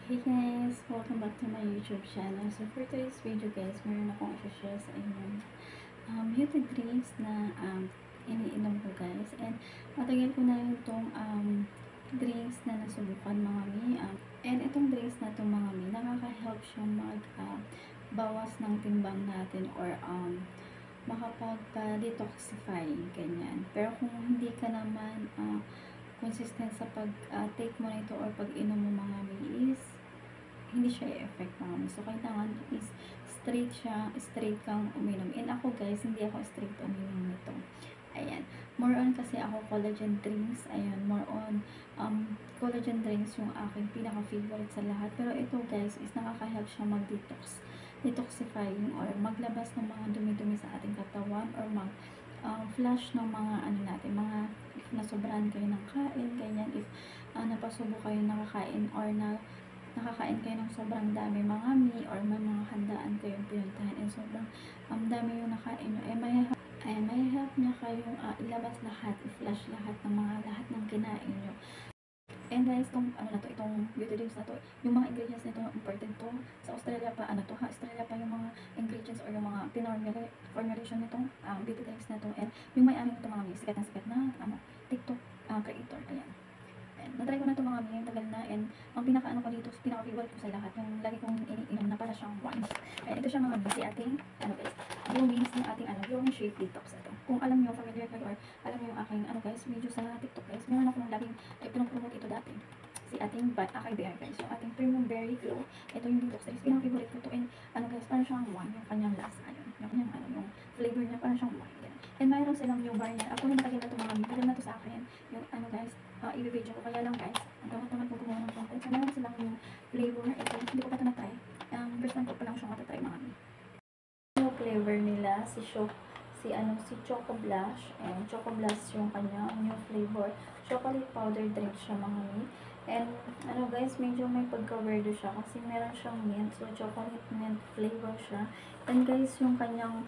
Hey guys! Welcome back to my YouTube channel. So for today's video guys, meron akong i-share sa inyo beauty drinks na iniinom ko guys. And matagal ko na rin itong drinks na nasubukan mga mi. And itong drinks na itong mga mi, nakaka-help siya bawas ng timbang natin or makapagpa-detoxify, ganyan. Pero kung hindi ka naman consistent sa pag-take mo nito or pag-inom mo mga mi is hindi siya i-effect mga mi. So, kailangan is straight kang uminom. And ako guys, hindi ako straight uminom nito. Ayan. More on kasi ako collagen drinks. Ayan. More on collagen drinks yung aking pinaka-favorite sa lahat. Pero ito guys is nakaka-help siya detoxifying or maglabas ng mga dumi-dumi sa ating katawan or flush ng mga mga if nasobrahan kayo ng kain, ganyan, if napasubo kayo nakakain or nakakain kayo ng sobrang dami mga mi or may mga handaan kayong pinuntahan and sobrang dami yung nakain nyo, may help niya kayong ilabas lahat, i-flush lahat ng kinain nyo. And guys, itong beauty drinks na to, yung mga ingredients nito, important to. Sa Australia pa, Australia pa yung mga ingredients or yung mga formulation nitong beauty drinks na to. And yung may-ari nito mga mi, sikat na TikTok creator, ayan. Na-try ko na ito mga mi, tagal na, and ang pinaka-ko dito, pinaka-favorite ko sa lahat, yung lagi kong iniinom na para siyang wine. And ito siya mga mi, si ating, guys, bloomings ng ating, blooming shake detox ito. Kung alam nyo, familiar kayo, or alam nyo yung aking, guys, video sa TikTok, guys, meron akong laging, pinag-promote ito dati. Si ating Acai Berry, guys, yung ating Premium Berry Glow, ito yung detox, guys, pinaka-favorite ko to, and, guys, parang siyang wine, yung kanyang lasa, yung kanyang, yung flavor niya, parang siyang wine, yan. And mayroon silang yung bar niya, ako na matagal na ito mga mi, matagal na to sa akin, yung, guys, i-video ko, kaya lang guys, ang tamad-tamad ko gumawa ng content. So, meron silang yung flavor na ito. Hindi ko pa ito na-try. First time ko pa lang siyang matatry mga mi. Yung flavor nila, si Choco Blush. And Choco Blush yung kanya, yung flavor. Chocolate powder drink siya mga mi. And, guys, medyo may pagka-weirdo siya kasi meron siyang mint. So, chocolate mint flavor siya. And guys, yung kanyang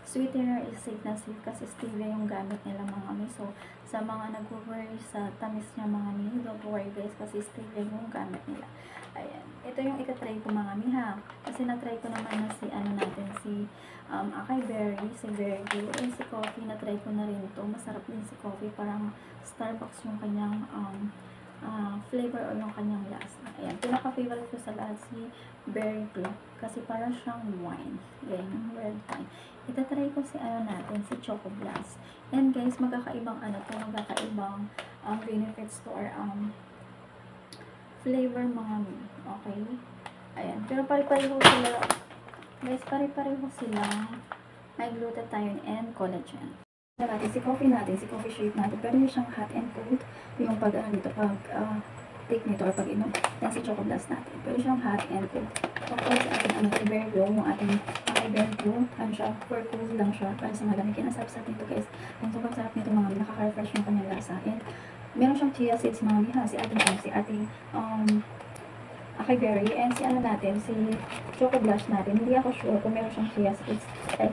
sweetener is safe na safe kasi stevia yung gamit nila mga mi. So, sa mga nag-worry sa tamis niya mga mi, don't worry guys kasi stevia yung gamit nila. Ayan. Ito yung ikatry ko mga mi ha. Kasi na-try ko naman na si Acai Berry, si Berry Glow, and si coffee, na-try ko na rin to. Masarap din si coffee. Parang Starbucks yung kanyang flavor o yung kanyang lasa. Ayan. Pinaka-favorite ko sa lahat si Berry Glow. Kasi parang siyang wine. Ganyan, red wine. Itatry ko si si Choco Blast. And guys, magkakaibang magkakaibang benefits to or flavor mga mi. Okay? Ayan. Pero pare-pareho sila. Guys, pare-pareho silang may glutathione and collagen. Si coffee shake natin. Pero yung siyang hot and cold, yung take nito or pag-inom. Yan si Choco Blast natin. Pero siyang hot and cold. Of course, ating Berry Glow, yung ating Berry Glow, siya, for cool lang siya, para sa malamig. Yan, ang sarap nito guys. Ang sobrang sarap nito mga nakaka-refresh yung kanyang lasa. And meron siyang chia seeds mga miha, si ating Acai Berry, and si Choco Blush natin. Hindi ako sure kung meron siyang chia seeds.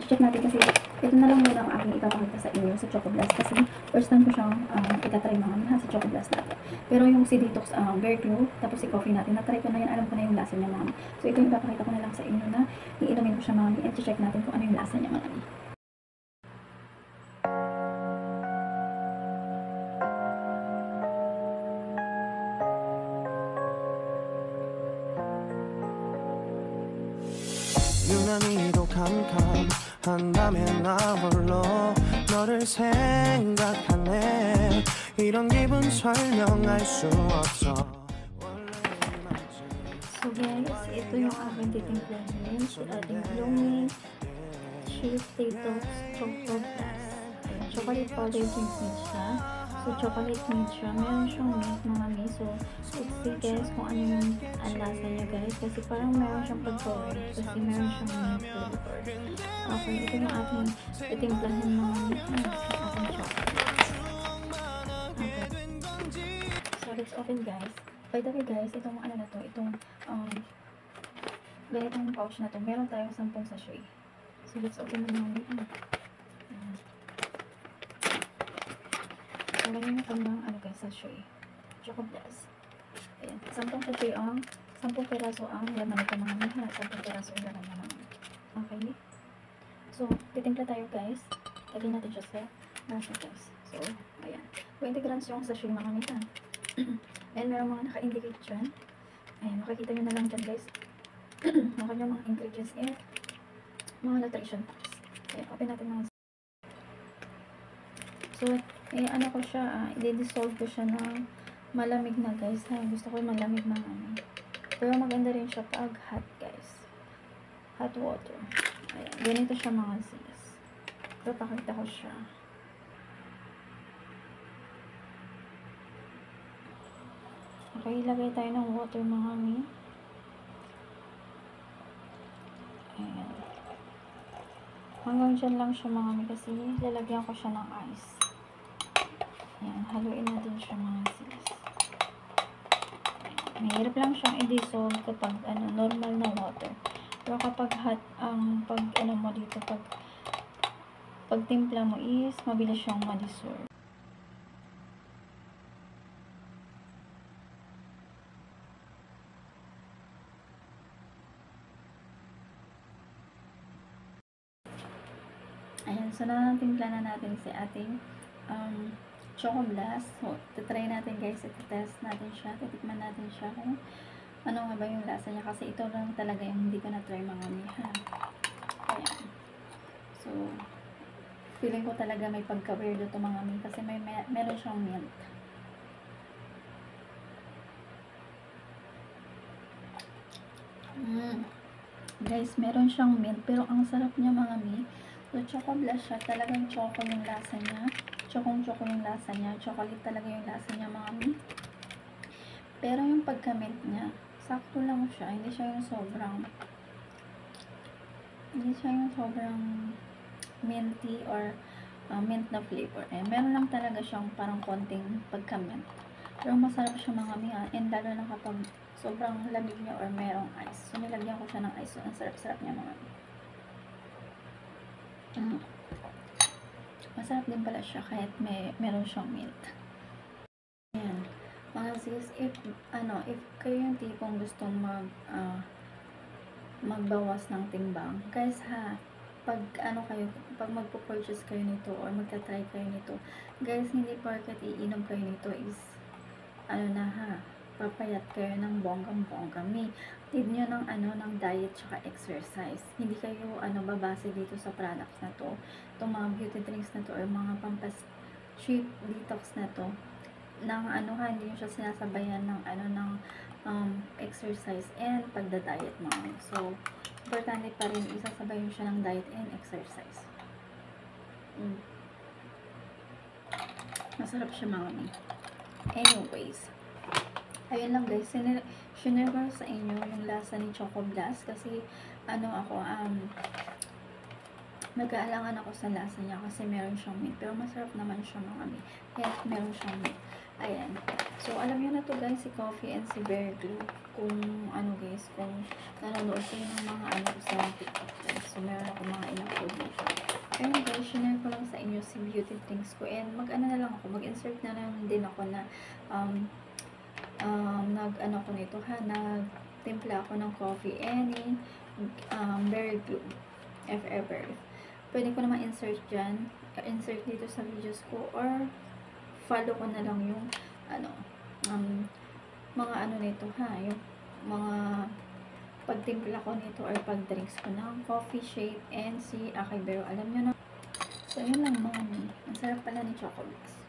Check natin kasi ito na lang muna ang aking ipapakita sa inyo sa Choco Blush kasi first time ko siyang itatry mga miha, si Choco Blush natin. Pero yung si Detox Berry Glow, tapos si coffee natin, natry ko na yan, alam ko na yung lasa niya mga. So ito yung ipapakita ko na lang sa inyo na iinumin ko siya mga, and check natin kung ano yung lasa niya mga. 유난히도 캄캄한 밤에 나 홀로 너를 생각하네 이런 기분 설명할 수 없어. So guys, ito yung aking titimplahin, si ating blooming shake detox Choco Blast. Chocolate powder drinks din siya. So chocolate mint siya. Meron siyang mint mga mi. So let's see guys kung ano yung lasa niya guys. Kasi parang meron siyang pag-forward. Kasi meron siyang mint flavor. Okay, ito yung ating titimplahin mga mi. Ating chocolate. Okay. So let's open guys. By the way guys, itong itong ganitong pouch na to, meron tayong 10 sachet. So let's open na naman. So ganyan yung kambang guys, sachet. Choco Blast. Ayan. 10 sachet ang 10 piraso ang laman nito mga miha. 10 piraso ang laman naman. Okay. So, titimpla tayo guys. Lagyan natin siya sa nasa guys. So, ayan. 20 grams yung sachet mga miha. And meron mga naka-indicate dyan. Ayan, makikita nyo na lang dyan guys. Mga kanyang mga ingredients and mga nutrition facts. Ayan, open natin mga. So, ano ko siya, i-dissolve ko siya ng malamig na guys. Ha? Gusto ko malamig na ano. Pero maganda rin siya pag hot guys. Hot water. Ayan, ganito siya mga sis. So, pakita ko siya. Okay, ilagay tayo ng water mga mi. Ayan. Hanggang dyan lang siya mga mi kasi lalagyan ko siya ng ice. Ayan, haluin natin siya mga sis. Mahirap lang siyang i-dissolve kapag normal na water. Pero kapag hot ang mo dito, pag timpla mo is mabilis siyang ma-dissolve. Ayan, so natimpla na natin si ating Choco Blast. So, titry natin guys, iti-test natin siya, titikman natin siya kung ano nga ba yung lasa niya. Kasi ito lang talaga yung hindi ko na-try mga miha. Ayan. So, feeling ko talaga may pagka-weirdo to mga mi kasi meron siyang mint. Guys, meron siyang mint pero ang sarap niya mga mi. So, Choco Blast siya. Talagang choco yung lasa niya. Chocong-choco yung lasa niya. Chocolate talaga yung lasa niya mga mi. Pero yung pagka-mint niya, sakto lang siya. Hindi siya yung sobrang minty or mint na flavor. Eh, meron lang talaga siyang parang konting pagka-mint. Pero masarap siya mga mi. And lalo na kapag sobrang lamig niya or merong ice. So, nilagyan ko siya ng ice. So, ang sarap-sarap niya mga mi. Masarap din pala siya kahit meron siyang mint. Ayan. Mga sis, if kayo yung tipong gustong magbawas ng timbang, guys ha, pag magpo-purchase kayo nito or magta-try kayo nito, guys, hindi porket iinom kayo nito is papayat kayo ng bonggang-bongga. Need nyo ng diet tsaka exercise. Hindi kayo babase dito sa products na to, itong mga beauty drinks na to or mga cheap detox na to, hindi nyo siya sinasabayan ng exercise and pagda-diet mga. So, importante pa rin isasabay nyo siya ng diet and exercise. Masarap siya mga mi. Anyways, ayun lang guys, sinare ko sa inyo yung lasa ni Choco Blast kasi nag-aalangan ako sa lasa niya kasi meron siyang mint, pero masarap naman siya mga mi. Yes, meron siyang mint. Ayan. So, alam nyo na to guys, si Coffee and si Bear Glue. Kung guys, kung nanonood kayo ng mga sa TikTok guys. So, meron ako mga in-upload dito. Ayun guys, sinare ko lang sa inyo si beauty drinks ko. And na lang ako, mag-insert na lang din ako na nagtimpla ako ng coffee and Bear Glue, if ever. Pwede ko naman insert dito sa videos ko or follow ko na lang yung mga nito yung mga pagtimpla ko nito or pag-drinks ko ng coffee shake and si Akibero. Alam nyo na. So, yun lang mga mi. Ang sarap pala ni Choco Blast.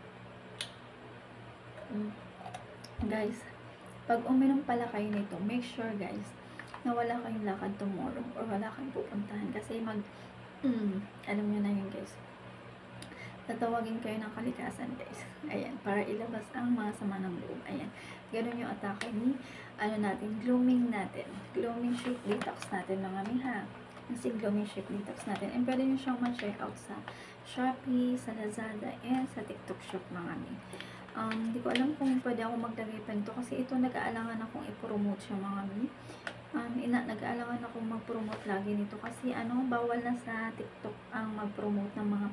Guys, pag uminom pala kayo nito, make sure guys na wala kayong lakad tomorrow or wala kayong pupuntahan kasi alam nyo na yun guys, tatawagin kayo ng kalikasan guys. Ayan, para ilabas ang mga sama ng loob. Ayan, ganun yung atake ni gloaming sheet detox natin mga miha. Si gloaming sheet detox natin, and pwede nyo siyang ma-check out sa Shopee, sa Lazada, and sa TikTok shop mga mi. Hindi ko alam kung pwede ako maglagay pa nito kasi ito nag-aalangan akong i-promote siya mga mi. Nag-aalangan akong mag-promote lagi nito kasi bawal na sa TikTok ang mag-promote ng mga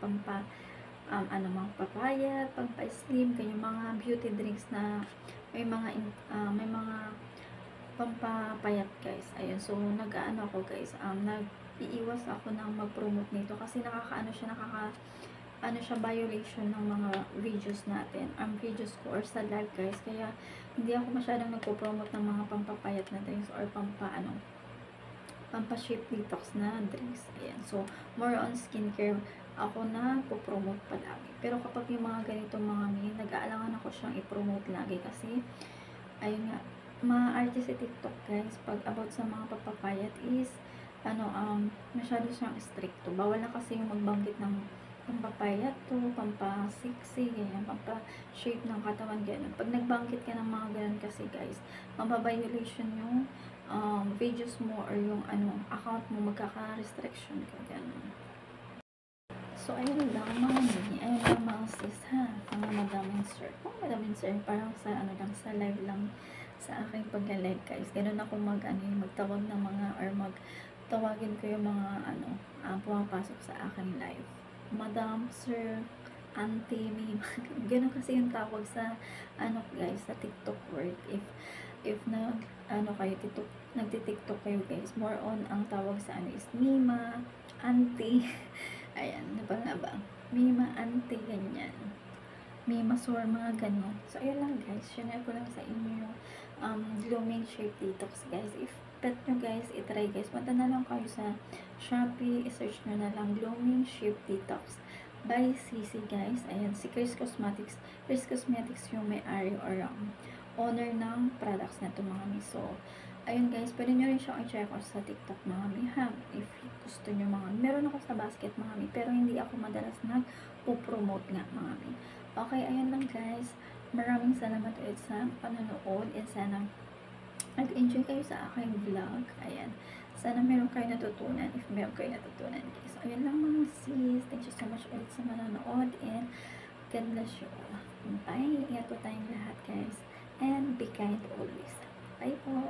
mga papaya, pampa-slim, kanyang mga beauty drinks na may mga pampapayat guys. Ayun, so nag-aano ako guys, nag-iiwas ako ng mag-promote nito kasi nakakaano siya, ano siya, violation ng mga videos natin, ang videos ko or sa live guys. Kaya hindi ako masyadong nagpo-promote ng mga pampapayat na drinks or pampa-shape detox na drinks. Ayan, so more on skincare ako na po-promote palagi. Pero kapag yung mga ganitong mga nag-aalangan ako siyang i-promote lagi kasi ayun nga, ma-arte si TikTok guys pag about sa mga papapayat is masyado siyang stricto. Bawal na kasi yung magbanggit ng pampapayat to, pampa-sexy, ganyan, pampa-shape ng katawan, ganyan. Pag nagbanggit ka ng mga ganyan kasi guys, mababiolation yung videos mo or yung account mo, magkaka-restriction ka, ganyan. So, ayun lang mga mini, ayun lang mga sis ha, mga madam and sir. Kung madam and sir, parang sa lang, sa live lang, sa aking pagla-live guys. Ganun ako magtawag ng mga, or magtawagin ko yung mga pumapasok sa aking live. Madam, sir, auntie, me, ganun kasi yung tawag sa, guys, sa TikTok word. If nagti-TikTok kayo guys, more on, ang tawag sa is Mima, auntie, ayan, ano ba nga ba? Mima, auntie, ganyan. Mima, sore, mga ganon. So, ayun lang guys. Share ko lang sa inyo yung blooming shape detox guys. If pet nyo guys, itry guys. Punta na lang kayo sa Shopee. I-search nyo na lang blooming shape detox by CC guys. Ayan, si Chris Cosmetics. Chris Cosmetics yung may-ari or owner ng products na ito mga miso. Ayun guys, pwede nyo rin siyang i-check out sa TikTok mga mi ha. If gusto nyo mga mi. Meron ako sa basket mga mi, pero hindi ako madalas nag-promote nga mga mi. Okay, ayun lang guys. Maraming salamat ulit sa panonood and sana nag-enjoy kayo sa aking vlog. Ayan. Sana meron kayo natutunan. If meron kayo natutunan guys. So, ayun lang mga sis. Thank you so much ulit sa manonood and God bless you all. Bye. Ingat po tayong lahat guys. And be kind always. Bye po.